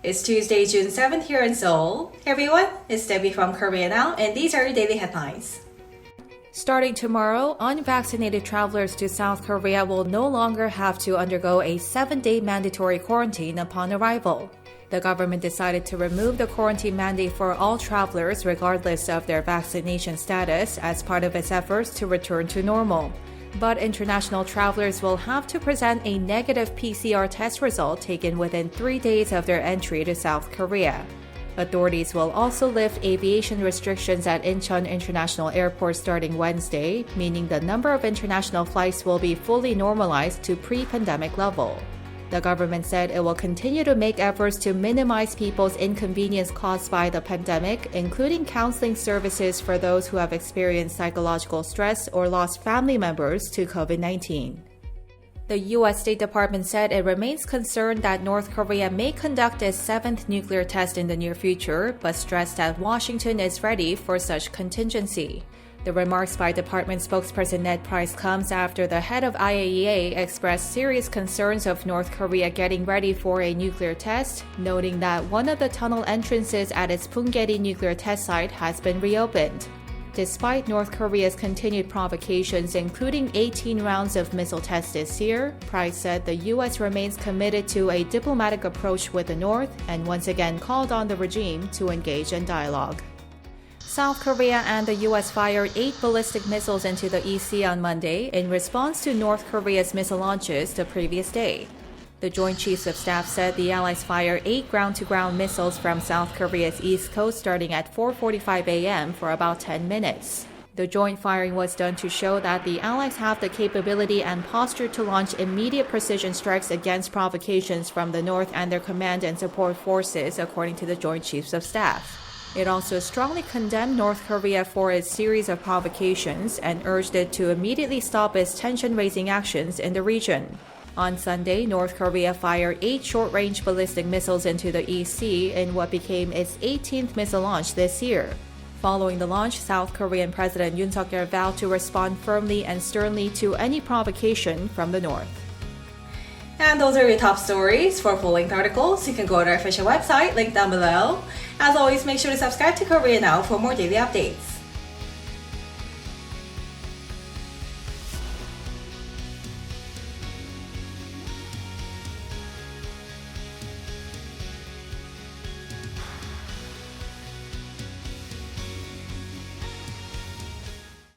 It's Tuesday, June 7th here in Seoul. Hey everyone, it's Debbie from Korea Now, and these are your daily headlines. Starting tomorrow, unvaccinated travelers to South Korea will no longer have to undergo a 7-day mandatory quarantine upon arrival. The government decided to remove the quarantine mandate for all travelers regardless of their vaccination status as part of its efforts to return to normal. But international travelers will have to present a negative PCR test result taken within 3 days of their entry to South Korea. Authorities will also lift aviation restrictions at Incheon International Airport starting Wednesday, meaning the number of international flights will be fully normalized to pre-pandemic level. The government said it will continue to make efforts to minimize people's inconvenience caused by the pandemic, including counseling services for those who have experienced psychological stress or lost family members to COVID-19. The U.S. State Department said it remains concerned that North Korea may conduct its 7th nuclear test in the near future, but stressed that Washington is ready for such contingency. The remarks by Department spokesperson Ned Price comes after the head of IAEA expressed serious concerns of North Korea getting ready for a nuclear test, noting that one of the tunnel entrances at its Punggye-ri nuclear test site has been reopened. Despite North Korea's continued provocations, including 18 rounds of missile tests this year, Price said the U.S. remains committed to a diplomatic approach with the North and once again called on the regime to engage in dialogue. South Korea and the U.S. fired 8 ballistic missiles into the EC on Monday in response to North Korea's missile launches the previous day. The Joint Chiefs of Staff said the Allies fired 8 ground-to-ground missiles from South Korea's east coast starting at 4:45 a.m. for about 10 minutes. The joint firing was done to show that the Allies have the capability and posture to launch immediate precision strikes against provocations from the North and their command and support forces, according to the Joint Chiefs of Staff. It also strongly condemned North Korea for its series of provocations and urged it to immediately stop its tension-raising actions in the region. On Sunday, North Korea fired 8 short-range ballistic missiles into the EC in what became its 18th missile launch this year. Following the launch, South Korean President Yoon Suk-yeol vowed to respond firmly and sternly to any provocation from the North. And those are your top stories. For full-length articles, you can go to our official website, linked down below. As always, make sure to subscribe to Korea Now for more daily updates.